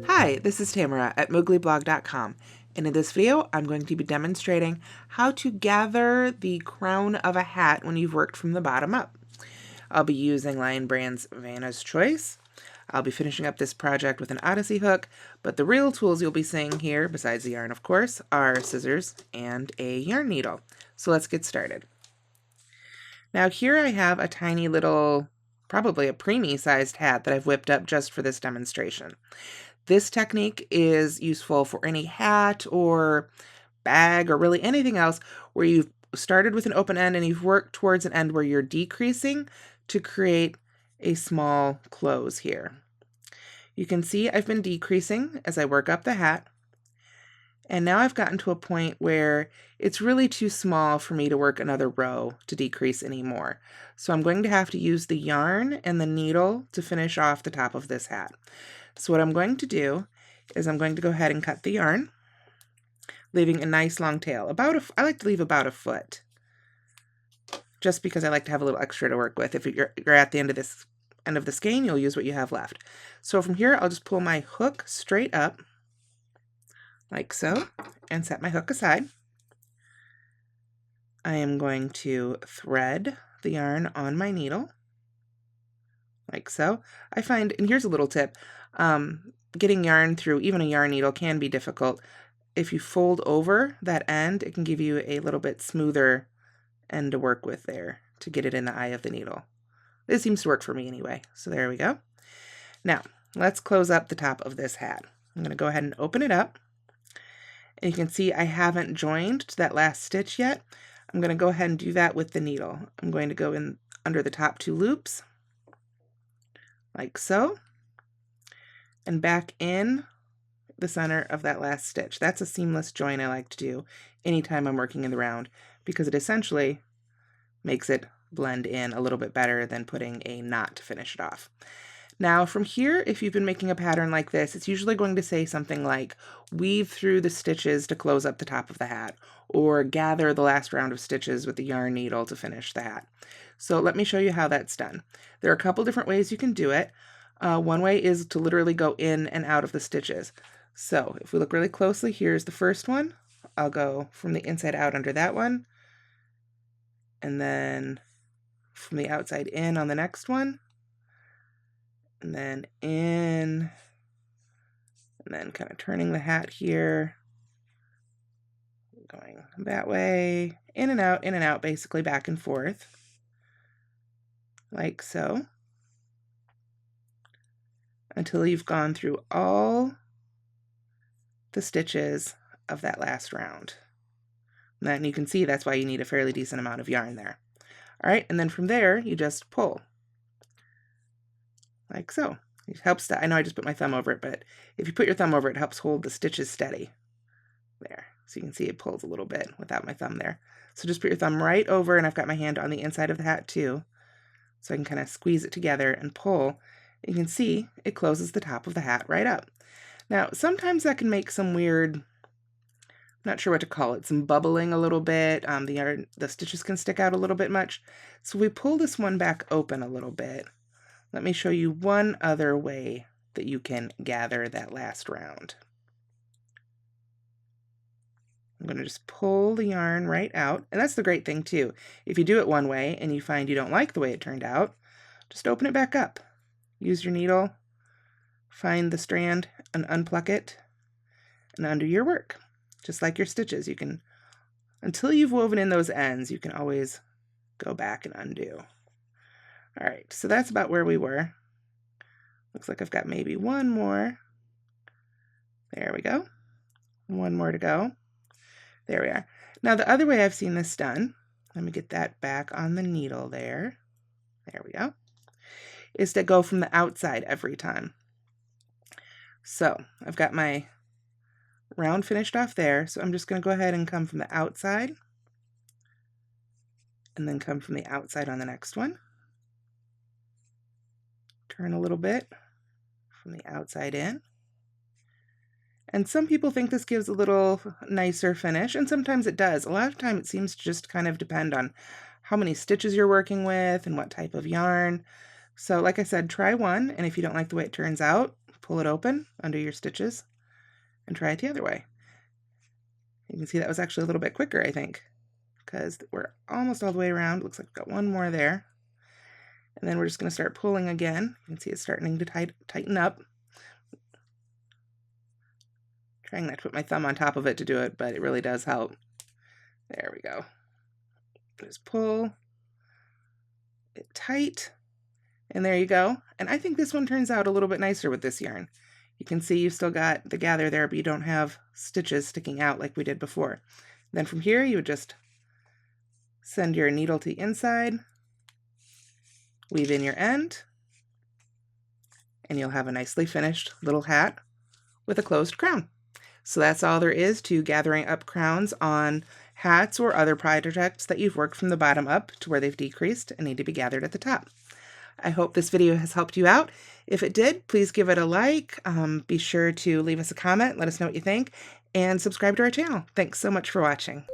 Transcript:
Hi, this is Tamara at mooglyblog.com, and in this video I'm going to be demonstrating how to gather the crown of a hat when you've worked from the bottom up. I'll be using Lion Brand's Vanna's Choice. I'll be finishing up this project with an Odyssey hook, but the real tools you'll be seeing here, besides the yarn of course, are scissors and a yarn needle. So let's get started. Now here I have a tiny little, probably a preemie sized hat that I've whipped up just for this demonstration. This technique is useful for any hat or bag or really anything else where you've started with an open end and you've worked towards an end where you're decreasing to create a small close here. You can see I've been decreasing as I work up the hat, and now I've gotten to a point where it's really too small for me to work another row to decrease anymore. So I'm going to have to use the yarn and the needle to finish off the top of this hat. So what I'm going to do is I'm going to go ahead and cut the yarn, leaving a nice long tail. I like to leave about a foot, just because I like to have a little extra to work with. If you're at the end of the skein, you'll use what you have left. So from here, I'll just pull my hook straight up, like so, and set my hook aside. I am going to thread the yarn on my needle, like so. I find, and here's a little tip, getting yarn through even a yarn needle can be difficult. If you fold over that end, it can give you a little bit smoother end to work with there to get it in the eye of the needle. This seems to work for me anyway, so there we go. Now, let's close up the top of this hat. I'm going to go ahead and open it up, and you can see I haven't joined to that last stitch yet. I'm going to go ahead and do that with the needle. I'm going to go in under the top two loops, like so, and back in the center of that last stitch. That's a seamless join I like to do anytime I'm working in the round, because it essentially makes it blend in a little bit better than putting a knot to finish it off. Now from here, if you've been making a pattern like this, it's usually going to say something like weave through the stitches to close up the top of the hat, or gather the last round of stitches with the yarn needle to finish the hat. So let me show you how that's done. There are a couple different ways you can do it. One way is to literally go in and out of the stitches. So if we look really closely, here's the first one. I'll go from the inside out under that one, and then from the outside in on the next one, and then in, and then kind of turning the hat here, going that way, in and out, basically back and forth, like so, until you've gone through all the stitches of that last round. And then you can see that's why you need a fairly decent amount of yarn there. All right, and then from there, you just pull, like so. It helps to, I know I just put my thumb over it, but if you put your thumb over it, it helps hold the stitches steady. There, so you can see it pulls a little bit without my thumb there. So just put your thumb right over, and I've got my hand on the inside of the hat too, so I can kind of squeeze it together and pull. You can see it closes the top of the hat right up. Now, sometimes that can make some weird, not sure what to call it, some bubbling a little bit. The stitches can stick out a little bit much. So we pull this one back open a little bit. Let me show you one other way that you can gather that last round. I'm going to just pull the yarn right out, and that's the great thing too. If you do it one way and you find you don't like the way it turned out, just open it back up. Use your needle, find the strand and unpluck it, and undo your work. Just like your stitches, you can, until you've woven in those ends, you can always go back and undo. All right, so that's about where we were. Looks like I've got maybe one more. There we go. One more to go. There we are. Now the other way I've seen this done, let me get that back on the needle there. There we go. Is to go from the outside every time. So I've got my round finished off there, so I'm just going to go ahead and come from the outside, and then come from the outside on the next one. Turn a little bit from the outside in. And some people think this gives a little nicer finish, and sometimes it does. A lot of time it seems to just kind of depend on how many stitches you're working with and what type of yarn. So like I said, try one, and if you don't like the way it turns out, pull it open under your stitches and try it the other way. You can see that was actually a little bit quicker, I think, because we're almost all the way around. Looks like we've got one more there. And then we're just going to start pulling again. You can see it's starting to tighten up. Trying not to put my thumb on top of it to do it, but it really does help. There we go. Just pull it tight, and there you go. And I think this one turns out a little bit nicer with this yarn. You can see you've still got the gather there, but you don't have stitches sticking out like we did before. Then from here, you would just send your needle to the inside, weave in your end, and you'll have a nicely finished little hat with a closed crown. So that's all there is to gathering up crowns on hats or other projects that you've worked from the bottom up to where they've decreased and need to be gathered at the top. I hope this video has helped you out. If it did, please give it a like. Be sure to leave us a comment, let us know what you think, and subscribe to our channel. Thanks so much for watching.